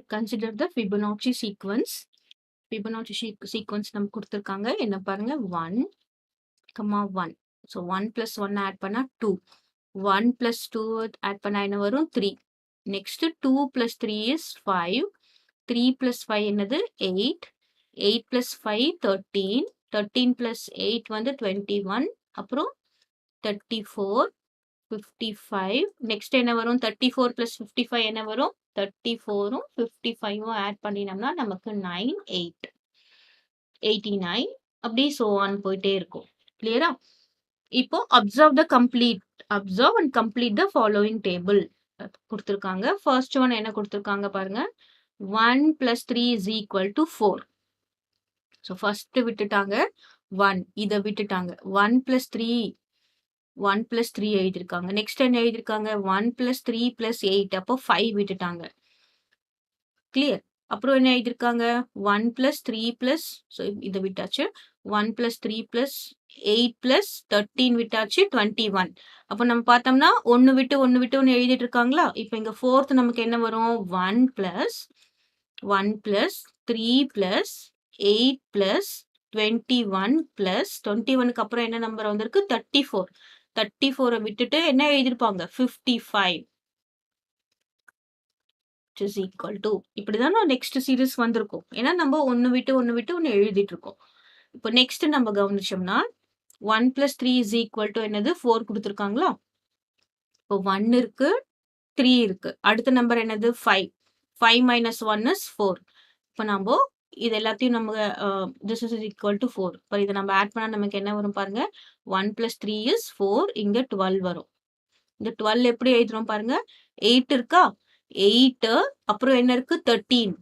Consider the Fibonacci sequence. Fibonacci sequence நமக்கு குடுத்திருக்காங்க. என்ன பாருங்க 1, 1. So 1 plus 1 ஆட் பண்ணா 2. 1 plus 2 ஆட் பண்ணா என்ன வரும்? 3. Next 2 plus 3 is 5. 3 plus 5 என்னது? 8. 8 plus 5 13. 13 plus 8 வந்து 21. அப்புறம் 34. 55. Next என்ன வரும்? 34 plus 55 என்ன வரும்? 34ம் 55ம் ஆட் பண்ணினோம்னா நமக்கு 9, 8. 89 அப்படி so on போயிட்டே இருக்கும். கிளியரா? இப்போ observe and complete the following table கொடுத்திருக்காங்க. First one என்ன கொடுத்திருக்காங்க பாருங்க. 1 plus 3 is equal to 4. So first விட்டுட்டாங்க 1. இத விட்டுட்டாங்க. 1 plus 3 1 plus 3 எழுதிருக்காங்க. நெக்ஸ்ட் என்ன எழுதிருக்காங்க? 1 plus 3 plus 8. அப்போ 5 விட்டுட்டாங்க. கிளியர்? அப்புறம் என்ன எழுதிருக்காங்க? 1 plus 3 plus so இத விட்டாச்சு. 1 plus 3 plus 8 plus 13 விட்டாச்சு 21. அப்போ நம்ம பார்த்தோம்னா 1 விட்டு 1 விட்டு 1 எழுதிட்டு இருக்காங்களா? இப்போ இங்க 4th நமக்கு என்ன வரும்? 1 plus 3 plus 8 plus 21 plus 21க்கு அப்புறம் என்ன நம்பர் வந்திருக்கு? 34. 34 விட்டுட்டு என்ன எழுதிருப்பாங்க? 55 which is equal to இப்படிதான் நெக்ஸ்ட் சீரிஸ் வந்திருக்கும். ஏன்னா நம்ம ஒன்னு விட்டு ஒன்னு எழுதிட்டு இருக்கோம். இப்போ நெக்ஸ்ட் நம்ம கவனிச்சோம்னா 1 plus 3 is equal to என்னது? 4 கொடுத்திருக்காங்களா? இப்போ 1 இருக்கு 3 இருக்கு. அடுத்த நம்பர் என்னது? 5. 5 minus 1 is 4. இப்போ நம்ம இது எல்லாத்தையும் நம்ம this is equal to 4. இப்போ இதை நம்ம ஆட் பண்ணா நமக்கு என்ன வரும் பாருங்க. 1 plus 3 is 4. இங்க 12 வரும். இந்த 12 எப்படி எழுதுறோம் பாருங்க. 8 இருக்கா? 8 அப்புறம் என்ன இருக்கு? 13.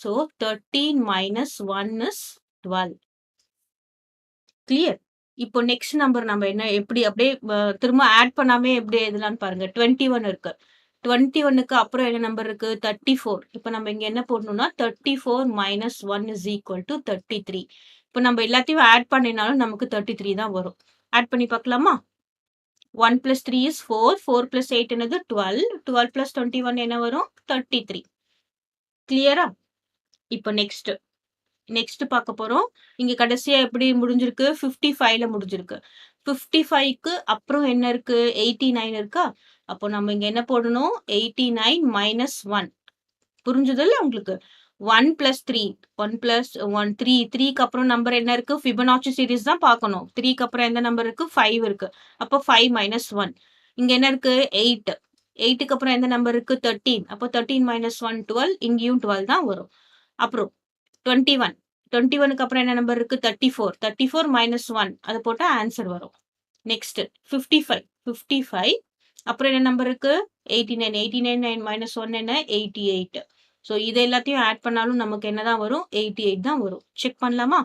So 13 minus 1 is 12. கிளியர்? இப்போ நெக்ஸ்ட் நம்பர் நம்ம என்ன எப்படி அப்படியே திரும்ப ஆட் பண்ணாமே எப்படி எழுதலாம்னு பாருங்க. 21 இருக்கு. 21க்கு அப்புறம் என்ன நம்பர் இருக்கு? 34. இப்போ நம்ம இங்க என்ன போடணும்னா 34 minus 1 is equal to 33. இப்போ நம்ம எல்லாத்தையும் ஆட் பண்ணினாலும் நமக்கு 33 தான் வரும். ஆட் பண்ணி பார்க்கலாமா? 1 plus 3 is 4. 4 plus 8 என்னது? 12. 12 plus 21 என்ன வரும்? 33. கிளியரா? இப்போ நெக்ஸ்ட் பார்க்க போறோம். இங்க கடைசியா எப்படி முடிஞ்சிருக்கு? 55ல முடிஞ்சிருக்கு. 55க்கு அப்புறம் என்ன இருக்கு? 89 இருக்கா? அப்போ நம்ம இங்க என்ன போடணும்? 89 minus 1. புரிஞ்சுதுல்ல உங்களுக்கு? 1 plus 3. 1 plus 1 3. 3க்கு அப்புறம் நம்பர் என்ன இருக்கு? ஃபிபனாச்சி சீரிஸ் தான் பார்க்கணும். 3க்கு அப்புறம் எந்த நம்பர் இருக்கு? 5 இருக்கு. அப்போ 5 minus 1. இங்க என்ன இருக்கு? 8. 8க்கு அப்புறம் எந்த நம்பர் இருக்கு? 13. அப்போ 13 minus 1 12. இங்கேயும் 12 தான் வரும். அப்புறம் 21. 21க்கு அப்புறம் என்ன நம்பர் இருக்கு? 34. 34 minus 1. அது போட்டா ஆன்சர் வரும். நெக்ஸ்ட் 55. 55 அப்புறம் என்ன நம்பர் இருக்கு? 89. 89 minus 1 என்ன? 88. ஸோ இது எல்லாத்தையும் ஆட் பண்ணாலும் நமக்கு என்னதான் வரும்? 88 தான் வரும். செக் பண்ணலாமா?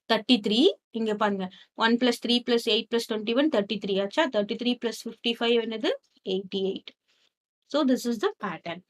33 இங்க பாருங்க. 1 plus 3 plus 8 plus 21 33 ஆச்சா? 33 plus 55 என்னது? 88. So this is the pattern.